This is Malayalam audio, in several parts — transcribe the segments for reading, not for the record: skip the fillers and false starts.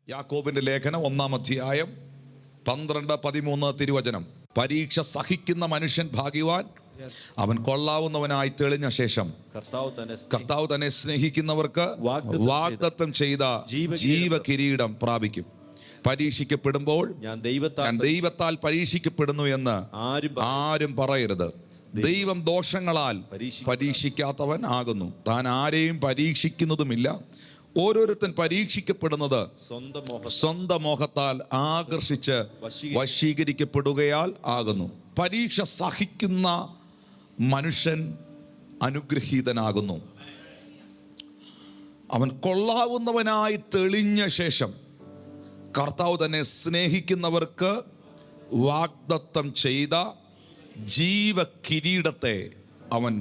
യാക്കോബിന്റെ ലേഖനം 1-ാം അധ്യായം 12-13 തിരുവചനം. പരീക്ഷ സഹിക്കുന്ന മനുഷ്യൻ ഭാഗ്യവാൻ, അവൻ കൊള്ളാവുന്നവനായി തെളിഞ്ഞ ശേഷം കർത്താവ് തന്നെ സ്നേഹിക്കുന്നവർക്ക് വാഗ്ദത്തം ചെയ്ത ജീവകിരീടം പ്രാപിക്കും. പരീക്ഷിക്കപ്പെടുമ്പോൾ ഞാൻ ദൈവത്താൽ പരീക്ഷിക്കപ്പെടുന്നു എന്ന് ആരും പറയരുത്. ദൈവം ദോഷങ്ങളാൽ പരീക്ഷിക്കാത്തവൻ ആകുന്നു. താൻ ആരെയും പരീക്ഷിക്കുന്നതുമില്ല. ഓരോരുത്തൻ പരീക്ഷിക്കപ്പെടുന്നത് സ്വന്തം മോഹത്താൽ ആകർഷിച്ച് വശീകരിക്കപ്പെടുകയാൽ ആകുന്നു. പരീക്ഷ സഹിക്കുന്ന മനുഷ്യൻ അനുഗ്രഹീതനാകുന്നു. അവൻ കൊള്ളാവുന്നവനായി തെളിഞ്ഞ ശേഷം കർത്താവ് തന്നെ സ്നേഹിക്കുന്നവർക്ക് വാഗ്ദത്തം ചെയ്ത ജീവകിരീടത്തെ അവൻ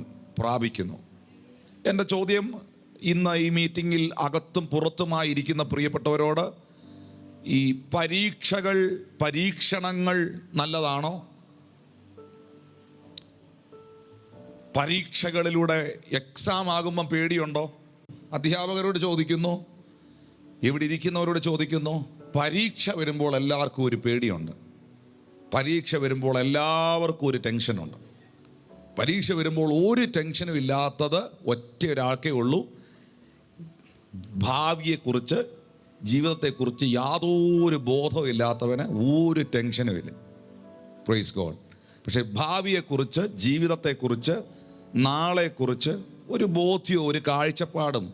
പ്രാപിക്കുന്നു. എൻ്റെ ചോദ്യം ഇന്ന് ഈ മീറ്റിങ്ങിൽ അകത്തും പുറത്തുമായിരിക്കുന്ന പ്രിയപ്പെട്ടവരോട്, ഈ പരീക്ഷണങ്ങൾ നല്ലതാണോ? പരീക്ഷകളിലൂടെ എക്സാം ആകുമ്പം പേടിയുണ്ടോ? അധ്യാപകരോട് ചോദിക്കുന്നു, ഇവിടെ ഇരിക്കുന്നവരോട് ചോദിക്കുന്നു. പരീക്ഷ വരുമ്പോൾ എല്ലാവർക്കും ഒരു പേടിയുണ്ട്. പരീക്ഷ വരുമ്പോൾ എല്ലാവർക്കും ഒരു ടെൻഷനുണ്ട്. പരീക്ഷ വരുമ്പോൾ ഒരു ടെൻഷനും ഇല്ലാത്തത് ഒറ്റ ഒരാൾക്കേ ഉള്ളൂ. ഭാവിയെക്കുറിച്ച്, ജീവിതത്തെക്കുറിച്ച് യാതൊരു ബോധവും ഇല്ലാത്തവന് ഒരു ടെൻഷനുമില്ല. Praise God. പക്ഷേ ഭാവിയെക്കുറിച്ച്, ജീവിതത്തെക്കുറിച്ച്, നാളെക്കുറിച്ച് ഒരു ബോധ്യവും ഒരു കാഴ്ചപ്പാടും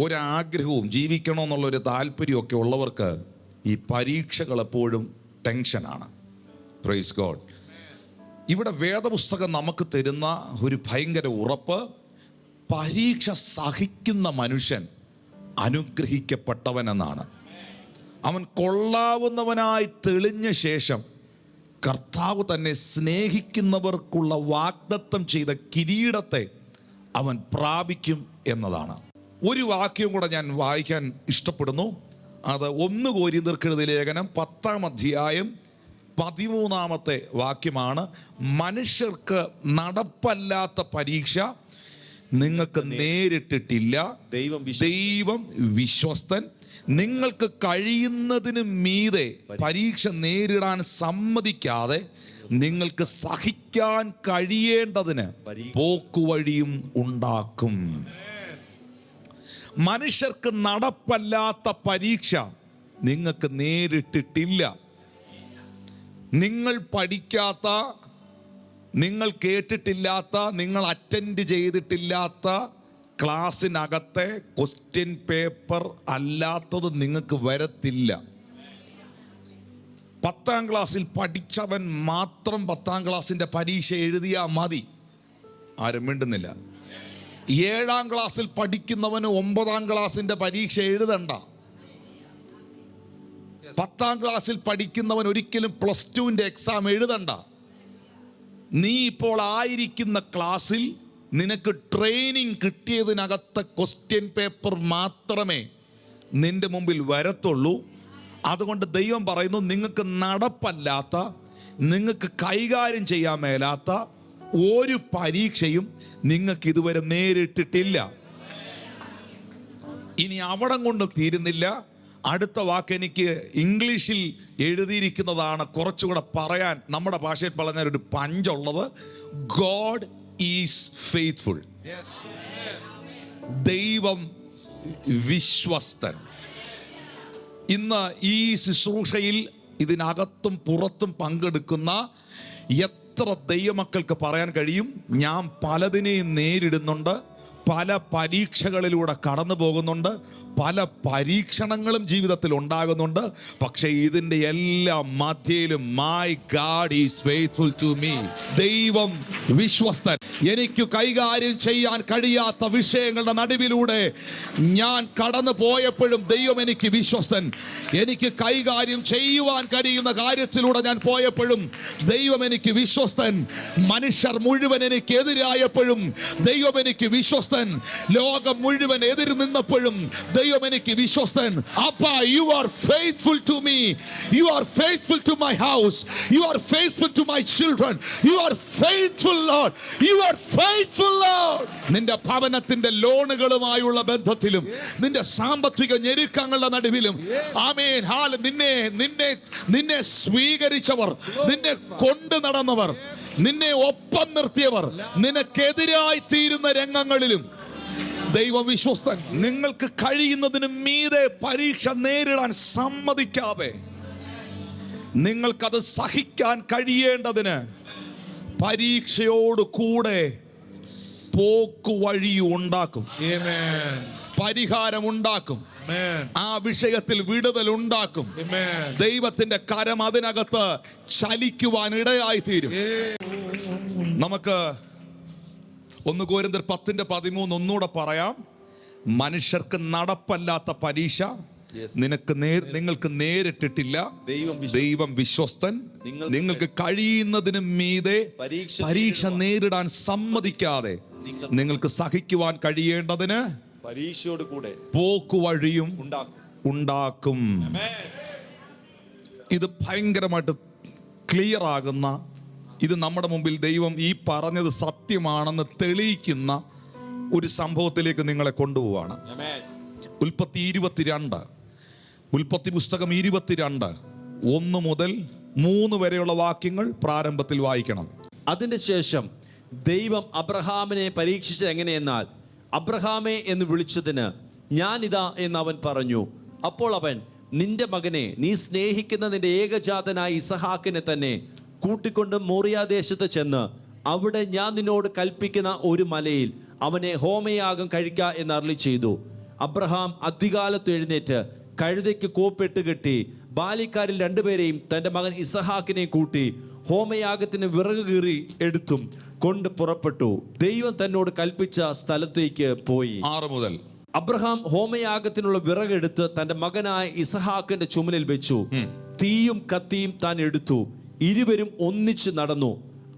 ഒരാഗ്രഹവും ജീവിക്കണമെന്നുള്ളൊരു താല്പര്യമൊക്കെ ഉള്ളവർക്ക് ഈ പരീക്ഷകൾ എപ്പോഴും ടെൻഷനാണ്. Praise God. ഇവിടെ വേദപുസ്തകം നമുക്ക് തരുന്ന ഒരു ഭയങ്കര ഉറപ്പ്, പരീക്ഷ സഹിക്കുന്ന മനുഷ്യൻ അനുഗ്രഹിക്കപ്പെട്ടവൻ എന്നാണ്. അവൻ കൊള്ളാവുന്നവനായി തെളിഞ്ഞ ശേഷം കർത്താവ് തന്നെ സ്നേഹിക്കുന്നവർക്കുള്ള വാഗ്ദത്തം ചെയ്ത കിരീടത്തെ അവൻ പ്രാപിക്കും എന്നതാണ്. ഒരു വാക്യം കൂടെ ഞാൻ വായിക്കാൻ ഇഷ്ടപ്പെടുന്നു. അത് 1 കൊരിന്ത്യർക്കെഴുതിയ ലേഖനം 10-ാം അധ്യായം 13-ാമത്തെ വാക്യമാണ്. മനുഷ്യർക്ക് നടപ്പല്ലാത്ത പരീക്ഷ നിങ്ങൾക്ക് നേരിട്ടിട്ടില്ല. ദൈവം വിശ്വസ്തൻ. നിങ്ങൾക്ക് കഴിയുന്നതിന് മീതെ പരീക്ഷ നേരിടാൻ സമ്മതിക്കാതെ നിങ്ങൾക്ക് സഹിക്കാൻ കഴിയേണ്ടതിന് പോക്കുവഴിയും ഉണ്ടാക്കും. മനുഷ്യർക്ക് നടപ്പല്ലാത്ത പരീക്ഷ നിങ്ങൾക്ക് നേരിട്ടിട്ടില്ല. നിങ്ങൾ പഠിക്കാത്ത, നിങ്ങൾ കേട്ടിട്ടില്ലാത്ത, നിങ്ങൾ അറ്റൻഡ് ചെയ്തിട്ടില്ലാത്ത ക്ലാസ്സിനകത്തെ ക്വസ്റ്റ്യൻ പേപ്പർ അല്ലാത്തത് നിങ്ങൾക്ക് വരത്തില്ല. 10-ാം ക്ലാസ്സിൽ പഠിച്ചവൻ മാത്രം 10-ാം ക്ലാസ്സിൻ്റെ പരീക്ഷ എഴുതിയാൽ മതി. ആരും മിണ്ടുന്നില്ല. 7-ാം ക്ലാസ്സിൽ പഠിക്കുന്നവന് 9-ാം ക്ലാസ്സിൻ്റെ പരീക്ഷ എഴുതണ്ട. 10-ാം ക്ലാസ്സിൽ പഠിക്കുന്നവൻ ഒരിക്കലും +2ൻ്റെ എക്സാം എഴുതണ്ട. നീ ഇപ്പോൾ ആയിരിക്കുന്ന ക്ലാസ്സിൽ നിനക്ക് ട്രെയിനിങ് കിട്ടിയതിനകത്തെ ക്വസ്റ്റ്യൻ പേപ്പർ മാത്രമേ നിന്റെ മുമ്പിൽ വരത്തുള്ളൂ. അതുകൊണ്ട് ദൈവം പറയുന്നു, നിങ്ങൾക്ക് നടപ്പല്ലാത്ത, നിങ്ങൾക്ക് കൈകാര്യം ചെയ്യാൻ മേലാത്ത ഒരു പരീക്ഷയും നിങ്ങൾക്ക് ഇതുവരെ നേരിട്ടിട്ടില്ല. ഇനി അവിടം കൊണ്ട് തീരുന്നില്ല. അടുത്ത വാക്ക് എനിക്ക് ഇംഗ്ലീഷിൽ എഴുതിയിരിക്കുന്നതാണ് കുറച്ചുകൂടെ പറയാൻ, നമ്മുടെ ഭാഷയിൽ പറഞ്ഞ ഒരു പഞ്ചുള്ളത്. God is faithful. ദൈവം വിശ്വസ്തൻ. ഇന്ന് ഈ ശുശ്രൂഷയിൽ ഇതിനകത്തും പുറത്തും പങ്കെടുക്കുന്ന എത്ര ദൈവമക്കൾക്ക് പറയാൻ കഴിയും, ഞാൻ പലതിനെയും നേരിടുന്നുണ്ട്, പല പരീക്ഷകളിലൂടെ കടന്നു പോകുന്നുണ്ട്, പല പരീക്ഷണങ്ങളും ജീവിതത്തിൽ ഉണ്ടാകുന്നുണ്ട്. പക്ഷേ ഇതിൻ്റെ എല്ലാ മധ്യയിലും my god is faithful to me. ദൈവം വിശ്വസ്തൻ. എനിക്ക് കൈകാര്യം ചെയ്യാൻ കഴിയാത്ത വിഷയങ്ങളുടെ നടുവിലൂടെ ഞാൻ കടന്നു പോയപ്പോഴും ദൈവം എനിക്ക് വിശ്വസ്തൻ. എനിക്ക് കൈകാര്യം ചെയ്യുവാൻ കഴിയുന്ന കാര്യത്തിലൂടെ ഞാൻ പോയപ്പോഴും ദൈവം എനിക്ക് വിശ്വസ്തൻ. മനുഷ്യർ മുഴുവൻ എനിക്ക് എതിരായപ്പോഴും ദൈവം എനിക്ക് വിശ്വസ്തൻ. വിശ്വസ്തൻ. ലോകം മുഴുവൻ എതിര് നിന്നപ്പോഴും ദൈവം എനിക്ക് വിശ്വസ്തൻ. അപ്പാ, you are faithful to me. You are faithful to my house. You are faithful to my children. You are faithful, Lord. You are faithful, Lord. നിന്റെ ഭവനത്തിന്റെ ലോണുകളുമായുള്ള ബന്ധത്തിലും നിന്റെ സാമ്പത്തിക ഞെരുക്കങ്ങളുടെ നടുവിലും, ആമേൻ, ഹാല, നിന്നെ സ്വീകരിച്ചവർ, നിന്നെ കൊണ്ടു നടന്നവർ, നിന്നെ ഒപ്പം നിർത്തിയവർ, നിനക്കെതിരായി തീരുന്ന രംഗങ്ങളിലും ദൈവം വിശ്വസ്തൻ. നിങ്ങൾക്ക് കഴിയുന്നതിന് മീതെ പരീക്ഷ നേരിടാൻ സമ്മതിക്കാതെ നിങ്ങൾക്കത് സഹിക്കാൻ കഴിയേണ്ടതിന് പരീക്ഷയോട് കൂടെ പോക്കുവഴി ഉണ്ടാക്കും, പരിഹാരം ഉണ്ടാക്കും, ആ വിഷയത്തിൽ വിടുതൽ ഉണ്ടാക്കും. ദൈവത്തിന്റെ കരം അതിനകത്ത് ചലിക്കുവാൻ ഇടയായി തീരും. നമുക്ക് 1 കൊരിന്ത്യർ 10:13 ഒന്നുകൂടെ പറയാം. മനുഷ്യർക്ക് നടപ്പല്ലാത്ത പരീക്ഷ നിങ്ങൾക്ക് നേരിട്ടിട്ടില്ല. ദൈവം വിശ്വസ്തൻ. നിങ്ങൾക്ക് കഴിയുന്നതിന് മീതെ പരീക്ഷ നേരിടാൻ സമ്മതിക്കാതെ നിങ്ങൾക്ക് സഹിക്കുവാൻ കഴിയേണ്ടതിന് പരീക്ഷയോട് കൂടെ പോക്കുവഴിയും ഉണ്ടാക്കും. ഇത് ഭയങ്കരമായിട്ട് ക്ലിയർ ആകുന്ന, ഇത് നമ്മുടെ മുമ്പിൽ ദൈവം ഈ പറഞ്ഞത് സത്യമാണെന്ന് തെളിയിക്കുന്ന ഒരു സംഭവത്തിലേക്ക് നിങ്ങളെ കൊണ്ടുപോവാണ്. ഉൽപ്പത്തി 22, ഉൽപ്പത്തി പുസ്തകം 22, 1 മുതൽ 3 വരെയുള്ള വാക്യങ്ങൾ പ്രാരംഭത്തിൽ വായിക്കണം. അതിന്റെ ശേഷം ദൈവം അബ്രഹാമിനെ പരീക്ഷിച്ചത് എങ്ങനെയെന്നാൽ, അബ്രഹാമേ എന്ന് വിളിച്ചതിന് ഞാനിതാ എന്ന് അവൻ പറഞ്ഞു. അപ്പോൾ അവൻ, നിന്റെ മകനെ, നീ സ്നേഹിക്കുന്ന നിന്റെ ഏകജാതനായ ഇസഹാക്കിനെ തന്നെ കൂട്ടിക്കൊണ്ട് മോറിയാദേശത്ത് ചെന്ന് അവിടെ ഞാൻ നിന്നോട് കൽപ്പിക്കുന്ന ഒരു മലയിൽ അവനെ ഹോമയാഗം കഴിക്ക എന്ന് അരുളി ചെയ്തു. അബ്രഹാം അധികാലത്ത് എഴുന്നേറ്റ് കഴുതയ്ക്ക് കോപ്പിട്ട് കെട്ടി ബാലിക്കാരിൽ 2 പേരെയും തൻ്റെ മകൻ ഇസഹാക്കിനെ കൂട്ടി ഹോമയാഗത്തിന് വിറക് കീറി എടുത്തും കൊണ്ട് പുറപ്പെട്ടു. ദൈവം തന്നോട് കൽപ്പിച്ച സ്ഥലത്തേക്ക് പോയി. 6 മുതൽ അബ്രഹാം ഹോമയാഗത്തിനുള്ള വിറകെടുത്ത് തന്റെ മകനായ ഇസഹാക്കിന്റെ ചുമലിൽ വെച്ചു. തീയും കത്തിയും താൻ എടുത്തു. ഇരുവരും ഒന്നിച്ച് നടന്നു.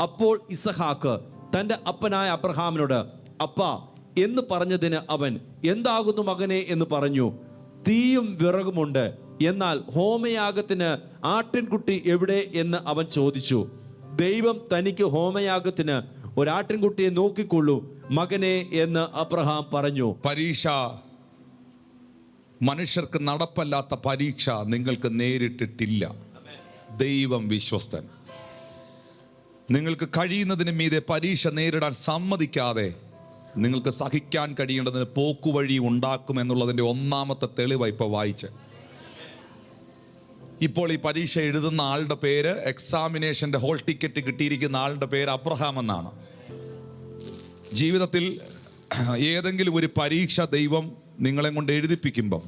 അപ്പോൾ ഇസഹാക്ക് തന്റെ അപ്പനായ അബ്രഹാമിനോട്, അപ്പാ എന്ന് പറഞ്ഞതിന് അവൻ, എന്താകുന്നു മകനെ എന്ന് പറഞ്ഞു. തീയും വിറകുമുണ്ട്, എന്നാൽ ഹോമയാഗത്തിന് ആട്ടിൻകുട്ടി എവിടെ എന്ന് അവൻ ചോദിച്ചു. ദൈവം തനിക്ക് ഹോമയാഗത്തിന് ഒരാട്ടിൻകുട്ടിയെ നോക്കിക്കൊള്ളൂ മകനെ എന്ന് അബ്രഹാം പറഞ്ഞു. പരീക്ഷ, മനുഷ്യർക്ക് നടപ്പല്ലാത്ത പരീക്ഷ നിങ്ങൾക്ക് നേരിട്ടിട്ടില്ല. ദൈവം വിശ്വസ്തൻ. നിങ്ങൾക്ക് കഴിയുന്നതിന് മീതെ പരീക്ഷ നേരിടാൻ സമ്മതിക്കാതെ നിങ്ങൾക്ക് സഹിക്കാൻ കഴിയേണ്ടതിന് പോക്കുവഴി ഉണ്ടാക്കും എന്നുള്ളതിൻ്റെ ഒന്നാമത്തെ തെളിവ് ഇപ്പോൾ വായിച്ച്. ഇപ്പോൾ ഈ പരീക്ഷ എഴുതുന്ന ആളുടെ പേര്, എക്സാമിനേഷൻ്റെ ഹോൾ ടിക്കറ്റ് കിട്ടിയിരിക്കുന്ന ആളുടെ പേര് അബ്രഹാം എന്നാണ്. ജീവിതത്തിൽ ഏതെങ്കിലും ഒരു പരീക്ഷ ദൈവം നിങ്ങളെ കൊണ്ട് എഴുതിപ്പിക്കുമ്പം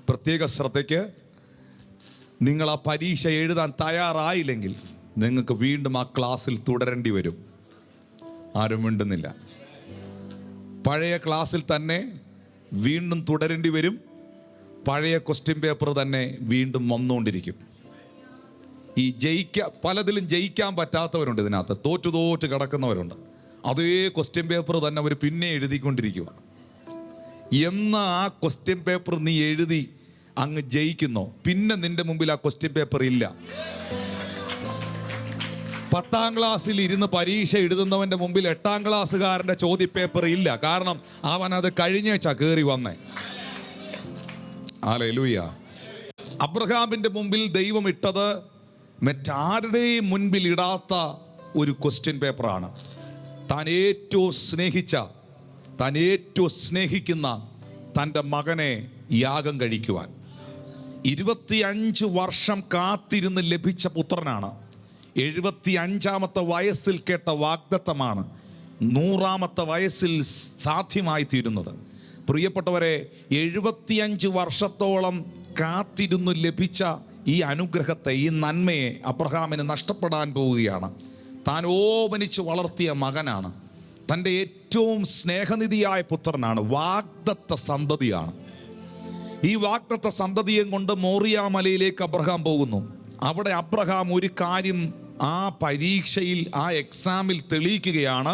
പ്രത്യേക ശ്രദ്ധയ്ക്ക്, നിങ്ങൾ ആ പരീക്ഷ എഴുതാൻ തയ്യാറായില്ലെങ്കിൽ നിങ്ങൾക്ക് വീണ്ടും ആ ക്ലാസ്സിൽ തുടരേണ്ടി വരും. ആരും മിണ്ടുന്നില്ല. പഴയ ക്ലാസ്സിൽ തന്നെ വീണ്ടും തുടരേണ്ടി വരും. പഴയ ക്വസ്റ്റ്യൻ പേപ്പർ തന്നെ വീണ്ടും വന്നുകൊണ്ടിരിക്കും. ഈ പലതിലും ജയിക്കാൻ പറ്റാത്തവരുണ്ട്, ഇതിനകത്ത് തോറ്റു കിടക്കുന്നവരുണ്ട്. അതേ ക്വസ്റ്റ്യൻ പേപ്പർ തന്നെ അവർ പിന്നെ എഴുതിക്കൊണ്ടിരിക്കുക. എന്ന് ആ ക്വസ്റ്റ്യൻ പേപ്പർ നീ എഴുതി അങ്ങ് ജയിക്കുന്നോ, പിന്നെ നിന്റെ മുമ്പിൽ ആ ക്വസ്റ്റ്യൻ പേപ്പർ ഇല്ല. 10ാം ക്ലാസ്സിൽ ഇരുന്ന് പരീക്ഷ എഴുതുന്നവന്റെ മുമ്പിൽ 8ാം ക്ലാസ്സുകാരൻ്റെ ചോദ്യപേപ്പർ ഇല്ല. കാരണം അവൻ അത് കഴിഞ്ഞേച്ചാ കയറി വന്നേ. ഹല്ലേലൂയ. അബ്രഹാമിന്റെ മുമ്പിൽ ദൈവം ഇട്ടത് മറ്റാരുടെയും മുൻപിൽ ഇടാത്ത ഒരു ക്വസ്റ്റ്യൻ പേപ്പറാണ്. താൻ ഏറ്റവും സ്നേഹിക്കുന്ന തൻ്റെ മകനെ യാഗം കഴിക്കുവാൻ 25 വർഷം കാത്തിരുന്ന് ലഭിച്ച പുത്രനാണ്. 75ാമത്തെ വയസ്സിൽ കേട്ട വാഗ്ദത്തമാണ് 100ാമത്തെ വയസ്സിൽ സാധ്യമായി തീരുന്നത്. പ്രിയപ്പെട്ടവരെ, 75 വർഷത്തോളം കാത്തിരുന്നു ലഭിച്ച ഈ അനുഗ്രഹത്തെ, ഈ നന്മയെ അബ്രഹാമിന് നഷ്ടപ്പെടാൻ പോവുകയാണ്. താൻ ഓമനിച്ച് വളർത്തിയ മകനാണ്. തൻ്റെ ഏറ്റവും സ്നേഹനിധിയായ പുത്രനാണ്. വാഗ്ദത്ത സന്തതിയാണ്. ഈ വാഗ്ദത്ത സന്തതിയെ കൊണ്ട് മോറിയ മലയിലേക്ക് അബ്രഹാം പോകുന്നു. അവിടെ അബ്രഹാം ഒരു കാര്യം ആ പരീക്ഷയിൽ, ആ എക്സാമിൽ തെളിയിക്കുകയാണ്.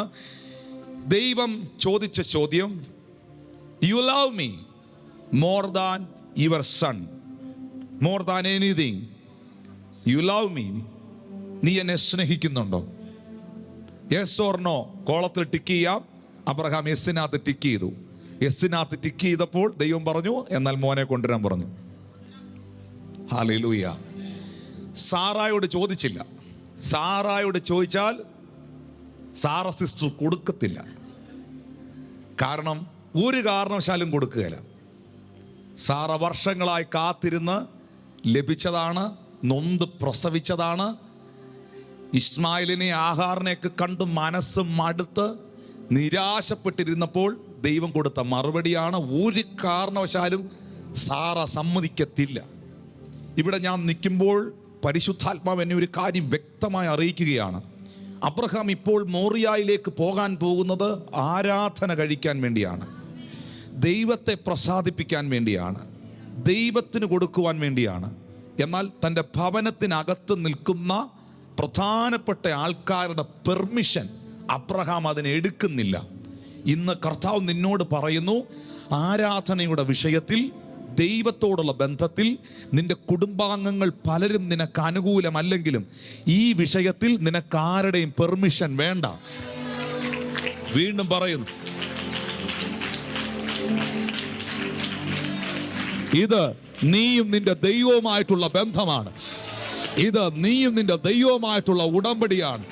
ദൈവം ചോദിച്ച ചോദ്യം, you love me more than your sun, more than anything. You love me, നീ എന്നെ സ്നേഹിക്കുന്നുണ്ടോ? യെസ് ഓർ നോ കോളത്തിൽ ടിക്ക് ചെയ്യാം. അബ്രഹാം യെസ്സിനകത്ത് ടിക്ക് ചെയ്തു. യെസ്സിനകത്ത് ടിക്ക് ചെയ്തപ്പോൾ ദൈവം പറഞ്ഞു, എന്നാൽ മോനെ കൊണ്ടുവരാൻ പറഞ്ഞു. ഹല്ലേലൂയ. സാറായോട് ചോദിച്ചില്ല. സാറായോട് ചോദിച്ചാൽ സാറ സിസ്റ്റർ കൊടുക്കത്തില്ല. കാരണം ഒരു കാരണവശാലും കൊടുക്കുകയില്ല. സാറ വർഷങ്ങളായി കാത്തിരുന്ന് ലഭിച്ചതാണ്, നൊന്ത് പ്രസവിച്ചതാണ്. ഇസ്മായിലിനെ ആഹാറിനെയൊക്കെ കണ്ട് മനസ്സ് മടുത്ത് നിരാശപ്പെട്ടിരുന്നപ്പോൾ ദൈവം കൊടുത്ത മറുപടിയാണ്. ഒരു കാരണവശാലും സാറ സമ്മതിക്കത്തില്ല. ഇവിടെ ഞാൻ നിൽക്കുമ്പോൾ പരിശുദ്ധാത്മാവ് എന്നെ ഒരു കാര്യം വ്യക്തമായി അറിയിക്കുകയാണ്. അബ്രഹാം ഇപ്പോൾ മോറിയായിലേക്ക് പോകാൻ പോകുന്നത് ആരാധന കഴിക്കാൻ വേണ്ടിയാണ്, ദൈവത്തെ പ്രസാദിപ്പിക്കാൻ വേണ്ടിയാണ്, ദൈവത്തിന് കൊടുക്കുവാൻ വേണ്ടിയാണ്. എന്നാൽ തൻ്റെ ഭവനത്തിനകത്ത് നിൽക്കുന്ന പ്രധാനപ്പെട്ട ആൾക്കാരുടെ പെർമിഷൻ അബ്രഹാം അതിനെ എടുക്കുന്നില്ല. ഇന്ന് കർത്താവ് നിന്നോട് പറയുന്നു, ആരാധനയുടെ വിഷയത്തിൽ, ദൈവത്തോടുള്ള ബന്ധത്തിൽ നിന്റെ കുടുംബാംഗങ്ങൾ പലരും നിനക്ക് അനുകൂലമല്ലെങ്കിലും ഈ വിഷയത്തിൽ നിനക്കാരുടെയും പെർമിഷൻ വേണ്ട. വീണ്ടും പറയുന്നു, ഇത് നീയും നിന്റെ ദൈവവുമായിട്ടുള്ള ബന്ധമാണ്. ഇത് നീയും നിന്റെ ദൈവവുമായിട്ടുള്ള ഉടമ്പടിയാണ്.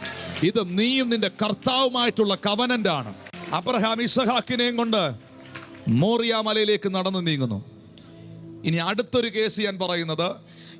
ഇത് നീയും നിന്റെ കർത്താവുമായിട്ടുള്ള കവനന്റാണ്. അബ്രഹാം ഇസഹാക്കിനെയും കൊണ്ട് മോറിയ മലയിലേക്ക് നടന്നു നീങ്ങുന്നു. ഇനി അടുത്തൊരു കേസ് ഞാൻ പറയുന്നത്,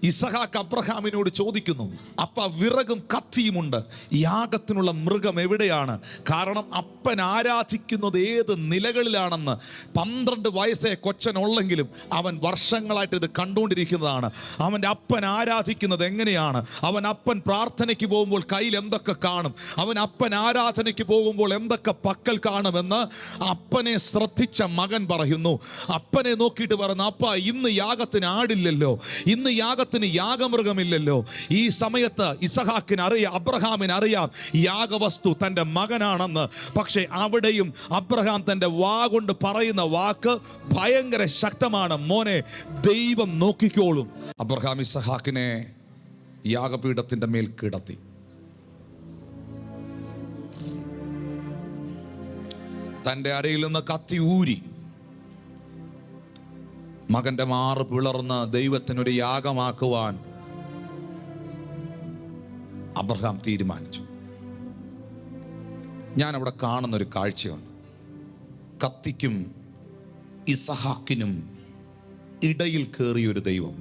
ഇസഹാക്ക് അബ്രഹാമിനോട് ചോദിക്കുന്നു, അപ്പ വിറകും കത്തിയുമുണ്ട്, യാഗത്തിനുള്ള മൃഗം എവിടെയാണ്? കാരണം അപ്പൻ ആരാധിക്കുന്നത് ഏത് നിലകളിലാണെന്ന് 12 വയസ്സേ കൊച്ചനുള്ളെങ്കിലും അവൻ വർഷങ്ങളായിട്ട് ഇത് കണ്ടുകൊണ്ടിരിക്കുന്നതാണ്. അവൻ്റെ അപ്പൻ ആരാധിക്കുന്നത് എങ്ങനെയാണ്, അവൻ അപ്പൻ പ്രാർത്ഥനയ്ക്ക് പോകുമ്പോൾ കയ്യിൽ എന്തൊക്കെ കാണും, അവൻ അപ്പൻ ആരാധനയ്ക്ക് പോകുമ്പോൾ എന്തൊക്കെ പക്കൽ കാണുമെന്ന് അപ്പനെ ശ്രദ്ധിച്ച മകൻ പറയുന്നു. അപ്പനെ നോക്കിയിട്ട് പറയുന്നു, അപ്പ ഇന്ന് യാഗത്തിന് ആടില്ലല്ലോ, ഇന്ന് യാഗത്തിന് യാഗമൃഗമില്ലല്ലോ. ഈ സമയത്ത് ഇസഹാക്കിന് അറിയാം, അബ്രഹാമിന് അറിയാം യാഗവസ്തു തൻ്റെ മകനാണെന്ന്. പക്ഷേ അവിടെയും അബ്രഹാം തൻ്റെ വാ കൊണ്ട് പറയുന്ന വാക്ക് ഭയങ്കര ശക്തമാണ്, മോനെ ദൈവം നോക്കിക്കോളും. അബ്രഹാം ഇസഹാക്കിനെ യാഗപീഠത്തിൻ്റെ മേൽ കിടത്തി. തൻ്റെ അരയിൽ നിന്ന് കത്തി ഊരി മകന്റെ മാറ് പിളർന്ന് ദൈവത്തിനൊരു യാഗമാക്കുവാൻ അബ്രഹാം തീരുമാനിച്ചു. ഞാൻ അവിടെ കാണുന്നൊരു കാഴ്ചയുണ്ട്. കത്തിക്കും ഇസഹാക്കിനും ഇടയിൽ കയറിയൊരു ദൈവം.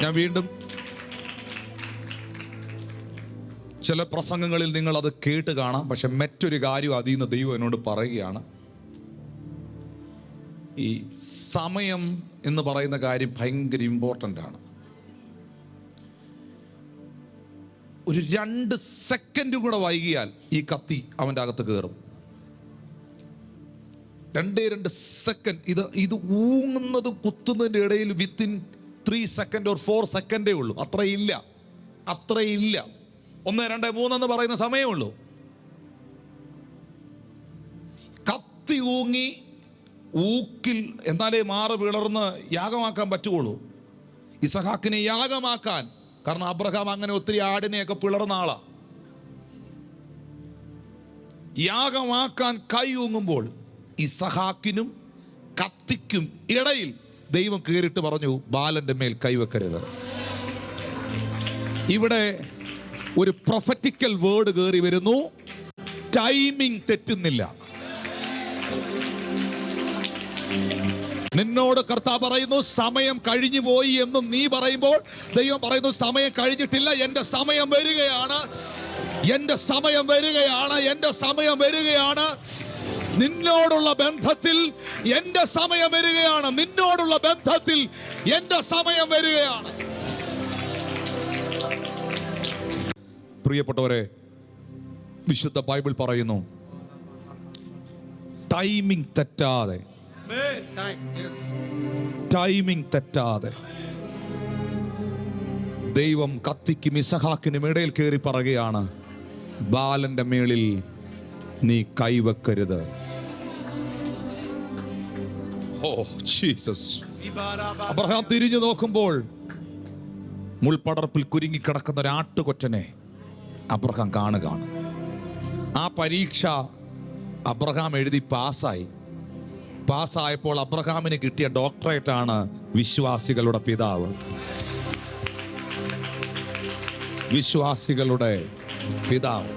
ഞാൻ വീണ്ടും ചില പ്രസംഗങ്ങളിൽ നിങ്ങൾ അത് കേട്ട് കാണാം. പക്ഷെ മറ്റൊരു കാര്യം അതിൽ നിന്ന് ദൈവം എന്നോട് പറയുകയാണ്. ഈ സമയം എന്ന് പറയുന്ന കാര്യം ഭയങ്കര ഇമ്പോർട്ടൻ്റ് ആണ്. ഒരു 2 സെക്കൻഡ് കൂടെ വൈകിയാൽ ഈ കത്തി അവൻ്റെ അകത്ത് കയറും. 2 സെക്കൻഡ്. ഇത് ഊങ്ങുന്നതും കുത്തുന്നതിൻ്റെ ഇടയിൽ വിത്തിൻ 3 സെക്കൻഡ് ഓർ 4 സെക്കൻഡേ ഉള്ളൂ. അത്രയില്ല. 1, 2, 3 എന്ന് പറയുന്ന സമയമേ ഉള്ളൂ. കത്തി ഊങ്ങി ഊക്കിൽ എന്നാലേ മാറ് പിളർന്ന് യാഗമാക്കാൻ പറ്റുള്ളൂ. ഇസഹാക്കിനെ യാഗമാക്കാൻ, കാരണം അബ്രഹാം അങ്ങനെ ഒത്തിരി ആടിനെയൊക്കെ പിളർന്ന ആളാ. യാഗമാക്കാൻ കൈ ഊങ്ങുമ്പോൾ ഇസഹാക്കിനും കത്തിക്കും ഇടയിൽ ദൈവം കയറിയിട്ട് പറഞ്ഞു, ബാലന്റെ മേൽ കൈവെക്കരുത്. ഇവിടെ ഒരു പ്രൊഫറ്റിക്കൽ വേർഡ് കയറി വരുന്നു. ടൈമിംഗ് തെറ്റുന്നില്ല. നിന്നോട് കർത്താവ് പറയുന്നു, സമയം കഴിഞ്ഞു പോയി എന്ന് നീ പറയുമ്പോൾ ദൈവം പറയുന്നു, സമയം കഴിഞ്ഞിട്ടില്ല, എൻ്റെ സമയം വരികയാണ്, എൻ്റെ സമയം വരികയാണ്, എൻ്റെ സമയം വരികയാണ്. നിന്നോടുള്ള ബന്ധത്തിൽ എൻ്റെ സമയം വരികയാണ്. നിന്നോടുള്ള ബന്ധത്തിൽ എൻ്റെ സമയം വരികയാണ്. പ്രിയപ്പെട്ടവരെ, വിശുദ്ധ ബൈബിൾ പറയുന്നു, ടൈമിംഗ് തെറ്റാതെ ദൈവം കത്തിക്കും ഇസഹാക്കിനും ഇടയിൽ കയറി പറയുകയാണ്, ബാലന്റെ മേളിൽ നീ കൈവെക്കരുത്. Oh Jesus. അബ്രഹാം തിരിഞ്ഞു നോക്കുമ്പോൾ മുൾപടർപ്പിൽ കുരുങ്ങിക്കിടക്കുന്ന ഒരു ആട്ടുകൊറ്റനെ അബ്രഹാം കാണുകയാണ്. ആ പരീക്ഷ അബ്രഹാം എഴുതി പാസ്സായപ്പോൾ അബ്രഹാമിന് കിട്ടിയ ഡോക്ടറേറ്റാണ് വിശ്വാസികളുടെ പിതാവ്. വിശ്വാസികളുടെ പിതാവ്.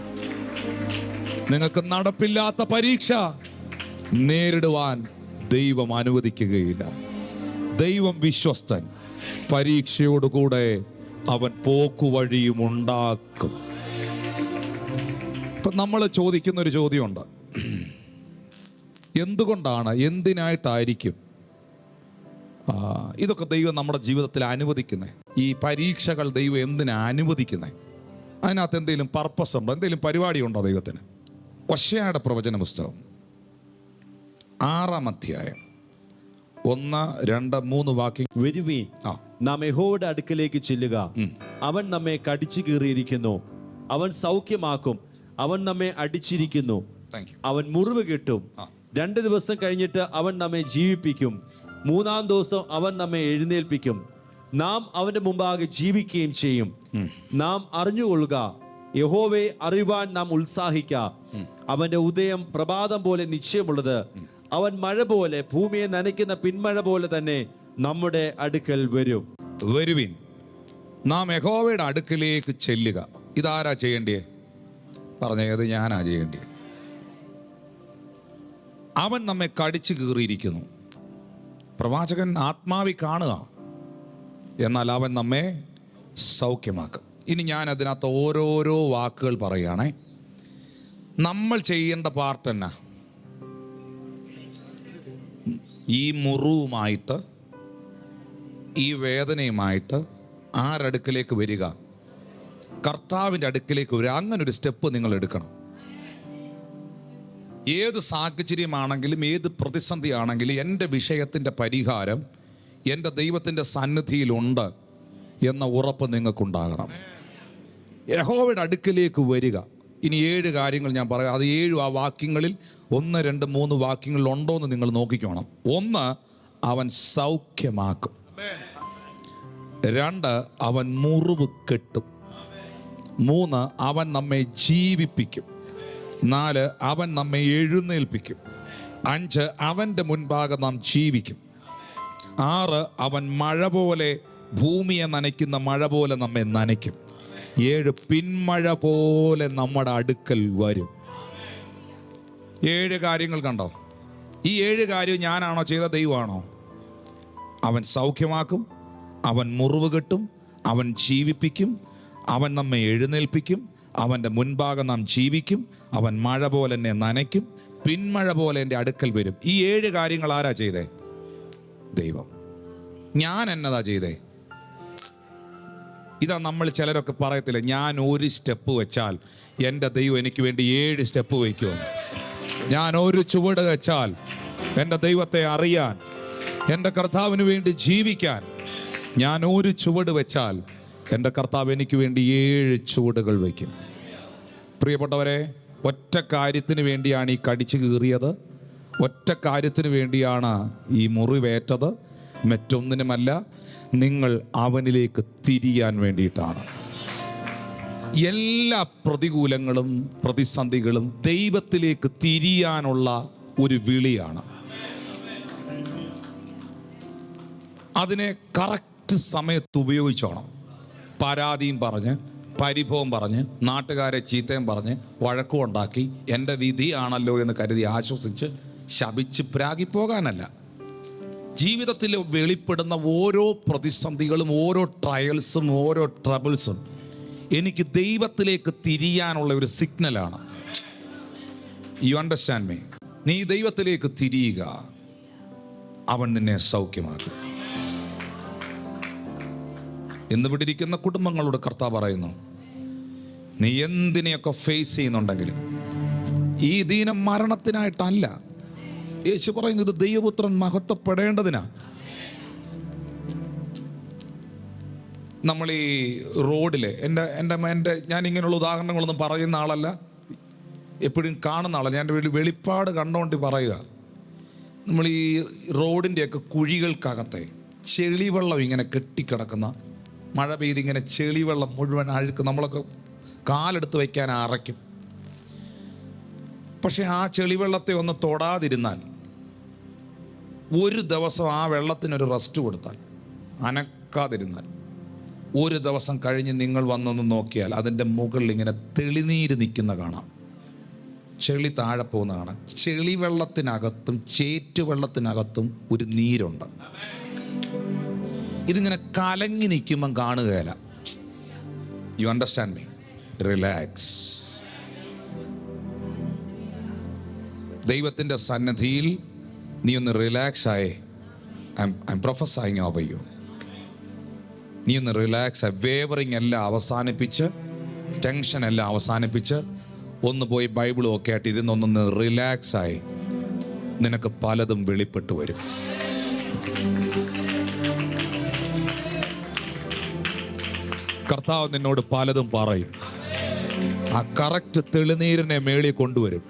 നിങ്ങൾക്ക് നടപ്പില്ലാത്ത പരീക്ഷ നേരിടുവാൻ ദൈവം അനുവദിക്കുകയില്ല. ദൈവം വിശ്വസ്തൻ. പരീക്ഷയോടുകൂടെ അവൻ പോക്കുവഴിയും ഉണ്ടാക്കും. ഇപ്പൊ നമ്മൾ ചോദിക്കുന്ന ഒരു ചോദ്യമുണ്ട്. എന്തുകൊണ്ടാണ്, എന്തിനായിട്ടായിരിക്കും ഇതൊക്കെ ദൈവം നമ്മുടെ ജീവിതത്തിൽ അനുവദിക്കുന്നത്? ഈ പരീക്ഷകൾ ദൈവം എന്തിനാ അനുവദിക്കുന്നത്? അതിനകത്ത് എന്തെങ്കിലും പർപ്പസ് ഉണ്ടോ, എന്തെങ്കിലും പരിപാടി ഉണ്ടോ ദൈവത്തിന്? ഹോശേയയുടെ പ്രവചന പുസ്തകം 6-ാം അധ്യായം 1, 2, 3 വാക്യം. വരുവീൻ, നാം യഹോവയുടെ അടുക്കലേക്ക് ചെല്ലുക. അവൻ നമ്മെ കടിച്ചു കീറിയിരിക്കുന്നു, അവൻ സൗഖ്യമാക്കും. അവൻ നമ്മെ അടിച്ചിരിക്കുന്നു, അവൻ മുറിവ് കെട്ടും. 2 ദിവസം കഴിഞ്ഞിട്ട് അവൻ നമ്മെ ജീവിപ്പിക്കും. 3-ാം ദിവസം അവൻ നമ്മെ എഴുന്നേൽപ്പിക്കും. നാം അവന്റെ മുമ്പാകെ ജീവിക്കുകയും ചെയ്യും. നാം അറിഞ്ഞുകൊള്ളുക, യഹോവയെ അറിയുവാൻ നാം ഉത്സാഹിക്ക. അവന്റെ ഉദയം പ്രഭാതം പോലെ നിശ്ചയമുള്ളത്. അവൻ മഴ പോലെ, ഭൂമിയെ നനയ്ക്കുന്ന പിന്മഴ പോലെ തന്നെ നമ്മുടെ അടുക്കൽ വരും. വരുവിൻ, നാം യഹോവയുടെ അടുക്കലേക്ക് ചെല്ലുക. ഇതാരാ ചെയ്യേണ്ടിയേ? പറഞ്ഞത് ഞാനാ ചെയ്യേണ്ടിയേ. അവൻ നമ്മെ കടിച്ചു കീറിയിരിക്കുന്നു. പ്രവാചകൻ ആത്മാവി കാണുക, എന്നാൽ അവൻ നമ്മെ സൗഖ്യമാക്കും. ഇനി ഞാൻ അതിനകത്ത് ഓരോരോ വാക്കുകൾ പറയുകയാണേ. നമ്മൾ ചെയ്യേണ്ട പാർട്ട് എന്നാ? ഈ മുറിവുമായിട്ട്, ഈ വേദനയുമായിട്ട് ആരടുക്കലേക്ക് വരിക? കർത്താവിൻ്റെ അടുക്കലേക്ക് വരിക. അങ്ങനൊരു സ്റ്റെപ്പ് നിങ്ങൾ എടുക്കണം. ഏത് സാഹചര്യമാണെങ്കിലും, ഏത് പ്രതിസന്ധി ആണെങ്കിലും, എൻ്റെ വിഷയത്തിൻ്റെ പരിഹാരം എൻ്റെ ദൈവത്തിൻ്റെ സന്നിധിയിലുണ്ട് എന്ന ഉറപ്പ് നിങ്ങൾക്കുണ്ടാകണം. യഹോവയുടെ അടുക്കലേക്ക് വരിക. ഇനി 7 കാര്യങ്ങൾ ഞാൻ പറയാം. അത് 7 ആ വാക്യങ്ങളിൽ 1, 2, 3 വാക്യങ്ങളിൽ ഉണ്ടോ എന്ന് നിങ്ങൾ നോക്കിക്കോണം. 1, അവൻ സൗഖ്യമാക്കും. 2, അവൻ മുറിവ് കെട്ടും. 3, അവൻ നമ്മെ ജീവിപ്പിക്കും. 4, അവൻ നമ്മെ എഴുന്നേൽപ്പിക്കും. 5, അവൻ്റെ മുൻപാകെ നാം ജീവിക്കും. 6, അവൻ മഴ പോലെ, ഭൂമിയെ നനയ്ക്കുന്ന മഴ പോലെ നമ്മെ നനയ്ക്കും. 7, പിന്മഴ പോലെ നമ്മുടെ അടുക്കൽ വരും. 7 കാര്യങ്ങൾ കണ്ടോ? ഈ 7 കാര്യം ഞാനാണോ ചെയ്ത? ദൈവമാണോ? അവൻ സൗഖ്യമാക്കും, അവൻ മുറിവ് കെട്ടും, അവൻ ജീവിപ്പിക്കും, അവൻ നമ്മെ എഴുന്നേൽപ്പിക്കും, അവൻ്റെ മുൻപാകെ നാം ജീവിക്കും, അവൻ മഴ പോലെ എന്നെ നനയ്ക്കും, പിന്മഴ പോലെ എൻ്റെ അടുക്കൽ വരും. ഈ 7 കാര്യങ്ങൾ ആരാ ചെയ്തേ? ദൈവം. ഞാൻ എന്നതാ ചെയ്തേ? ഇതാ നമ്മൾ ചിലരൊക്കെ പറയത്തില്ല, ഞാൻ ഒരു സ്റ്റെപ്പ് വെച്ചാൽ എൻ്റെ ദൈവം എനിക്ക് വേണ്ടി 7 സ്റ്റെപ്പ് വയ്ക്കുമെന്ന്. ഞാൻ ഒരു ചുവട് വെച്ചാൽ എൻ്റെ ദൈവത്തെ അറിയാൻ, എൻ്റെ കർത്താവിന് വേണ്ടി ജീവിക്കാൻ, ഞാൻ ഒരു ചുവട് വെച്ചാൽ എൻ്റെ കർത്താവ് എനിക്ക് വേണ്ടി 7 ചുവടുകൾ വയ്ക്കും. പ്രിയപ്പെട്ടവരെ, ഒറ്റ കാര്യത്തിന് വേണ്ടിയാണ് ഈ കടിച്ചു കീറിയത്. ഒറ്റ കാര്യത്തിന് വേണ്ടിയാണ് ഈ മുറിവേറ്റത്. മറ്റൊന്നിനുമല്ല, നിങ്ങൾ അവനിലേക്ക് തിരിയാൻ വേണ്ടിയിട്ടാണ്. എല്ലാ പ്രതികൂലങ്ങളും പ്രതിസന്ധികളും ദൈവത്തിലേക്ക് തിരിയാനുള്ള ഒരു വിളിയാണ്. അതിനെ കറക്റ്റ് സമയത്ത് ഉപയോഗിച്ചോണം. പരാതിയും പറഞ്ഞ്, പരിഭവം പറഞ്ഞ്, നാട്ടുകാരെ ചീത്തയും പറഞ്ഞ്, വഴക്കുണ്ടാക്കി എൻ്റെ വിധിയാണല്ലോ എന്ന് കരുതി ആശ്വസിച്ച് ശപിച്ച് പ്രാഗിപ്പോകാനല്ല. ജീവിതത്തിൽ വെളിപ്പെടുന്ന ഓരോ പ്രതിസന്ധികളും, ഓരോ ട്രയൽസും, ഓരോ ട്രബിൾസും എനിക്ക് ദൈവത്തിലേക്ക് തിരിയാനുള്ള ഒരു സിഗ്നലാണ്. U understand me? നീ ദൈവത്തിലേക്ക് തിരിയുക, അവൻ നിന്നെ സൗഖ്യമാക്കും. ഇന്ന് ഇവിടെ ഇരിക്കുന്ന കുടുംബങ്ങളോട് കർത്താവ് പറയുന്നു, നീ എന്തിനെയൊക്കെ ഫേസ് ചെയ്യുന്നുണ്ടെങ്കിലും ഈ ദീനം മരണത്തിനായിട്ടല്ല. യേശു പറയുന്നത് ദൈവപുത്രൻ മഹത്വപ്പെടേണ്ടതിനാ. നമ്മൾ ഈ റോഡിൽ എൻ്റെ ഞാൻ ഇങ്ങനെയുള്ള ഉദാഹരണങ്ങളൊന്നും പറയുന്ന ആളല്ല, എപ്പോഴും കാണുന്ന ആളല്ല, ഞാൻ വെളിപ്പാട് കണ്ടുകൊണ്ട് പറയുക. നമ്മൾ ഈ റോഡിൻ്റെയൊക്കെ കുഴികൾക്കകത്തെ ചെളിവെള്ളം ഇങ്ങനെ കെട്ടിക്കിടക്കുന്ന, മഴ പെയ്ത് ഇങ്ങനെ ചെളിവെള്ളം മുഴുവൻ അഴുക്ക്, നമ്മളൊക്കെ കാലെടുത്ത് വയ്ക്കാൻ അറയ്ക്കും. പക്ഷെ ആ ചെളിവെള്ളത്തെ ഒന്ന് തൊടാതിരുന്നാൽ, ഒരു ദിവസം ആ വെള്ളത്തിനൊരു റെസ്റ്റ് കൊടുത്താൽ, അനക്കാതിരുന്നാൽ, ഒരു ദിവസം കഴിഞ്ഞ് നിങ്ങൾ വന്നൊന്ന് നോക്കിയാൽ അതിൻ്റെ മുകളിൽ ഇങ്ങനെ തെളിനീര് നിൽക്കുന്ന കാണാം, ചെളി താഴെ പോകുന്ന കാണാം. ചെളിവെള്ളത്തിനകത്തും ചേറ്റുവെള്ളത്തിനകത്തും ഒരു നീരുണ്ട്. ഇതിങ്ങനെ കലങ്ങി നിൽക്കുമ്പം കാണുകയില്ല. You understand me? റിലാക്സ്. ദൈവത്തിൻ്റെ സന്നിധിയിൽ നീ ഒന്ന് റിലാക്സ് ആയേ. I am prophesying over you. നീ ഒന്ന് റിലാക്സ് ആയി, വേവറിങ് എല്ലാം അവസാനിപ്പിച്ച്, ടെൻഷൻ എല്ലാം അവസാനിപ്പിച്ച്, ഒന്ന് പോയി ബൈബിളും ഒക്കെ ആയിട്ട് ഇരുന്നൊന്ന് റിലാക്സ് ആയി. നിനക്ക് പലതും വെളിപ്പെട്ടു വരും. കർത്താവ് നിന്നോട് പലതും പറയും. ആ കറക്റ്റ് തെളിനീരിനെ മേളിൽ കൊണ്ടുവരും.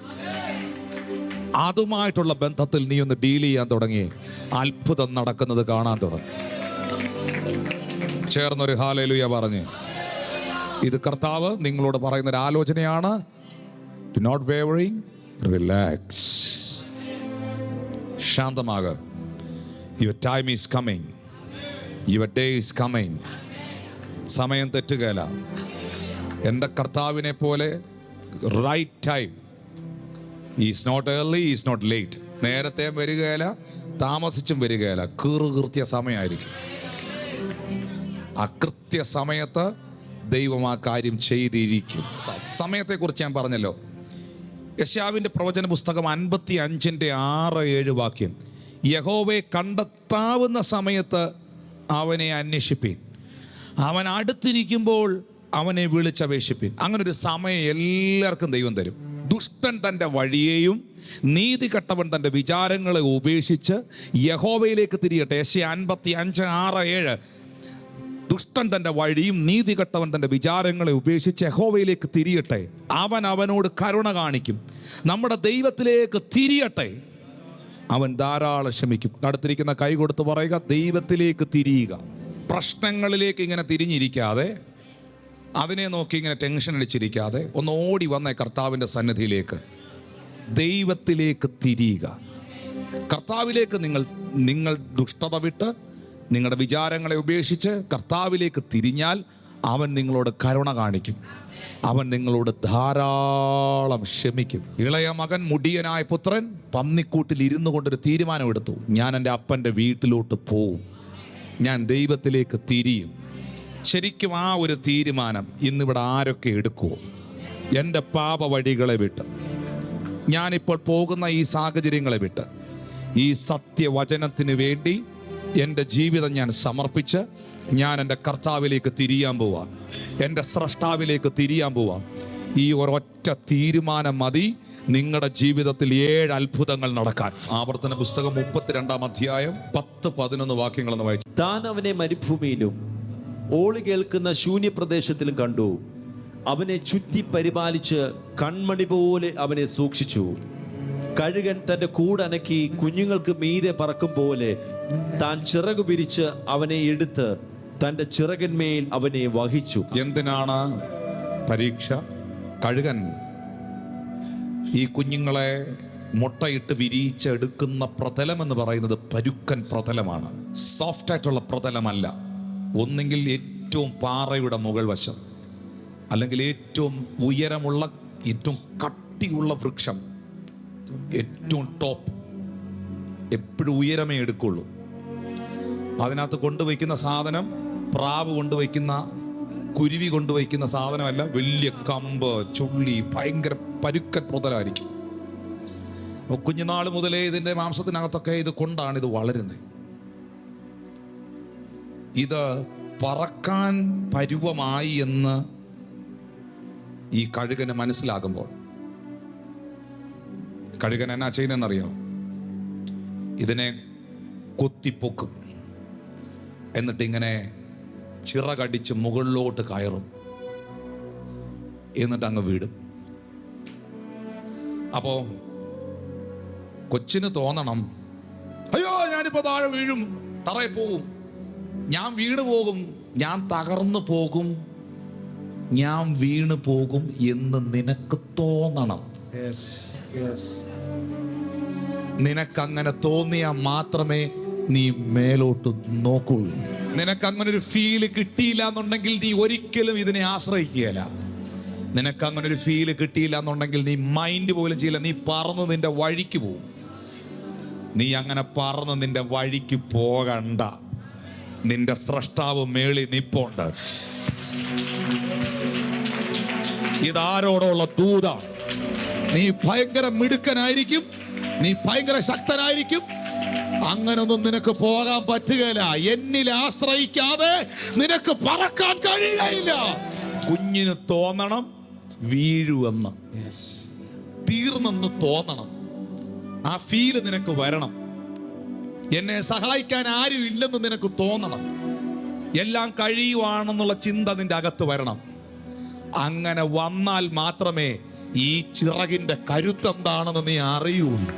അതുമായിട്ടുള്ള ബന്ധത്തിൽ നീ ഒന്ന് ഡീൽ ചെയ്യാൻ തുടങ്ങി, അത്ഭുതം നടക്കുന്നത് കാണാൻ തുടങ്ങി. ചേർന്നൊരു ഹല്ലേലൂയ പറഞ്ഞ്, ഇത് കർത്താവ് നിങ്ങളോട് പറയുന്ന ഒരു ആലോചനയാണ്. Do not wavering, relax. ശാന്തമാക. Your time is coming, your day is coming. സമയം തെറ്റുകയില്ല. എൻ്റെ കർത്താവിനെ പോലെ right time. Is not early, is not late. നേരത്തെ വരികയില്ല, താമസിച്ചും വരികയില്ല. കൃത്യ സമയമായിരിക്കും. ആ കൃത്യ സമയത്ത് ദൈവം ആ കാര്യം ചെയ്തിരിക്കും. സമയത്തെക്കുറിച്ച് ഞാൻ പറഞ്ഞല്ലോ. യെശയ്യാവിൻ്റെ പ്രവചന പുസ്തകം 55:6-7 വാക്യം. യഹോവയെ കണ്ടെത്താവുന്ന സമയത്ത് അവനെ അന്വേഷിപ്പീൻ, അവൻ അടുത്തിരിക്കുമ്പോൾ അവനെ വിളിച്ചപേക്ഷിപ്പീൻ. അങ്ങനൊരു സമയം എല്ലാവർക്കും ദൈവം തരും. ദുഷ്ടൻ തൻ്റെ വഴിയെയും നീതി കെട്ടവൻ തൻ്റെ വിചാരങ്ങളെ ഉപേക്ഷിച്ച് യഹോവയിലേക്ക് തിരിയട്ടെ. യെശയ്യാ 55:6-7. ദുഷ്ടൻ തൻ്റെ വഴിയും നീതി കെട്ടവൻ തൻ്റെ വിചാരങ്ങളെ ഉപേക്ഷിച്ച് യഹോവയിലേക്ക് തിരിയട്ടെ, അവൻ അവനോട് കരുണ കാണിക്കും. നമ്മുടെ ദൈവത്തിലേക്ക് തിരിയട്ടെ, അവൻ ധാരാളം ക്ഷമിക്കും. അടുത്തിരിക്കുന്ന കൈ കൊടുത്ത് പറയുക, ദൈവത്തിലേക്ക് തിരിയുക. പ്രശ്നങ്ങളിലേക്ക് ഇങ്ങനെ തിരിഞ്ഞിരിക്കാതെ, അതിനെ നോക്കി ഇങ്ങനെ ടെൻഷൻ അടിച്ചിരിക്കാതെ, ഒന്ന് ഓടി വന്നേ കർത്താവിൻ്റെ സന്നിധിയിലേക്ക്. ദൈവത്തിലേക്ക് തിരിയുക. കർത്താവിലേക്ക് നിങ്ങൾ ദുഷ്ടത വിട്ട് നിങ്ങളുടെ വിചാരങ്ങളെ ഉപേക്ഷിച്ച് കർത്താവിലേക്ക് തിരിഞ്ഞാൽ അവൻ നിങ്ങളോട് കരുണ കാണിക്കും. അവൻ നിങ്ങളോട് ധാരാളം ക്ഷമിക്കും. ഇളയ മകൻ മുടിയനായ പുത്രൻ പന്നിക്കൂട്ടിൽ ഇരുന്നു കൊണ്ടൊരു തീരുമാനമെടുത്തു, ഞാൻ എൻ്റെ അപ്പൻ്റെ വീട്ടിലോട്ട് പോവും, ഞാൻ ദൈവത്തിലേക്ക് തിരിയും. ശരിക്കും ആ ഒരു തീരുമാനം ഇന്നിവിടെ ആരൊക്കെ എടുക്കുമോ? എൻ്റെ പാപ വഴികളെ വിട്ട്, ഞാനിപ്പോൾ പോകുന്ന ഈ സാഹചര്യങ്ങളെ വിട്ട്, ഈ സത്യവചനത്തിന് വേണ്ടി എൻ്റെ ജീവിതം ഞാൻ സമർപ്പിച്ച് ഞാൻ എൻ്റെ കർത്താവിലേക്ക് തിരിയാൻ പോവാം, എൻ്റെ സ്രഷ്ടാവിലേക്ക് തിരിയാൻ പോവാം. ഈ ഒരൊറ്റ തീരുമാനം മതി നിങ്ങളുടെ ജീവിതത്തിൽ 7 അത്ഭുതങ്ങൾ നടക്കാൻ. ആവർത്തന പുസ്തകം 32-10-11 വാക്യങ്ങളെന്ന് വായിച്ചു. താൻ അവനെ മരുഭൂമിയിലും ഓളി കേൾക്കുന്ന ശൂന്യപ്രദേശത്തിലും കണ്ടു. അവനെ ചുറ്റി പരിപാലിച്ച് കൺമണി പോലെ അവനെ സൂക്ഷിച്ചു. കഴുകൻ തൻ്റെ കൂടനക്കി കുഞ്ഞുങ്ങൾക്ക് മീതെ പറക്കും പോലെ താൻ ചിറകു പിരിച്ച് അവനെ എടുത്ത് തൻ്റെ ചിറകന്മേൽ അവനെ വഹിച്ചു. എന്തിനാണ് പരീക്ഷ? കഴുകൻ ഈ കുഞ്ഞുങ്ങളെ മുട്ടയിട്ട് വിരിയിച്ചെടുക്കുന്ന പ്രതലം എന്ന് പറയുന്നത് പരുക്കൻ പ്രതലമാണ്. സോഫ്റ്റ് ആയിട്ടുള്ള പ്രതലമല്ല. ഒന്നെങ്കിൽ ഏറ്റവും പാറയുടെ മുകൾ വശം, അല്ലെങ്കിൽ ഏറ്റവും ഉയരമുള്ള ഏറ്റവും കട്ടിയുള്ള വൃക്ഷം, ഏറ്റവും ടോപ്പ്. എപ്പോഴും ഉയരമേ എടുക്കുള്ളൂ. അതിനകത്ത് കൊണ്ടുവയ്ക്കുന്ന സാധനം പ്രാവ് കൊണ്ടുവയ്ക്കുന്ന, കുരുവി കൊണ്ടുവയ്ക്കുന്ന സാധനമല്ല. വലിയ കമ്പ്, ചുള്ളി, ഭയങ്കര പരുക്കൻ പ്രതലമായിരിക്കും. കുഞ്ഞുനാൾ മുതലേ ഇതിൻ്റെ മാംസത്തിനകത്തൊക്കെ ഇത് കൊണ്ടാണ് ഇത് വളരുന്നത്. ഇത് പറക്കാൻ പരുവമായി എന്ന് ഈ കഴുകന് മനസ്സിലാകുമ്പോൾ കഴുകൻ എന്നാ ചെയ്യുന്നതെന്നറിയോ? ഇതിനെ കൊത്തിപ്പൊക്കും, എന്നിട്ട് ഇങ്ങനെ ചിറകടിച്ച് മുകളിലോട്ട് കയറും, എന്നിട്ട് അങ്ങ് വീടും. അപ്പോ കൊച്ചിന് തോന്നണം, അയ്യോ ഞാനിപ്പോ താഴെ വീഴും, തറയിൽ പോകും, ഞാൻ വീണ് പോകും, ഞാൻ തകർന്നു പോകും, ഞാൻ വീണ് പോകും എന്ന് നിനക്ക് തോന്നണം. നിനക്കങ്ങനെ തോന്നിയാൽ മാത്രമേ നീ മേലോട്ട് നോക്കുള്ളൂ. നിനക്കങ്ങനെ ഒരു ഫീല് കിട്ടിയില്ല എന്നുണ്ടെങ്കിൽ നീ ഒരിക്കലും ഇതിനെ ആശ്രയിക്കുകയില്ല. നിനക്കങ്ങനെ ഒരു ഫീല് കിട്ടിയില്ല എന്നുണ്ടെങ്കിൽ നീ മൈൻഡ് പോലും ചെയ്യില്ല, നീ പറന്ന് നിന്റെ വഴിക്ക് പോകും. നീ അങ്ങനെ പറന്ന് നിന്റെ വഴിക്ക് പോകണ്ട. നിന്റെ സ്രഷ്ടാവ് മേളി നിപ്പുണ്ട്. ഇതാരോടുള്ള ദൂത. നീ ഭയങ്കര മിടുക്കനായിരിക്കും, നീ ഭയങ്കര ശക്തനായിരിക്കും, അങ്ങനൊന്നും നിനക്ക് പോകാൻ പറ്റുകയില്ല. എന്നിൽ ആശ്രയിക്കാതെ നിനക്ക് പറക്കാൻ കഴിയുകയില്ല. കുഞ്ഞിന് തോന്നണം വീഴുവെന്ന്, തീർന്നെന്ന് തോന്നണം. ആ ഫീല് നിനക്ക് വരണം. എന്നെ സഹായിക്കാൻ ആരും ഇല്ലെന്ന് നിനക്ക് തോന്നണം. എല്ലാം കഴിയുവാണെന്നുള്ള ചിന്ത നിന്റെ അകത്ത് വരണം. അങ്ങനെ വന്നാൽ മാത്രമേ ഈ ചിറകിന്റെ കരുത്തെന്താണെന്ന് നീ അറിയുള്ളൂ.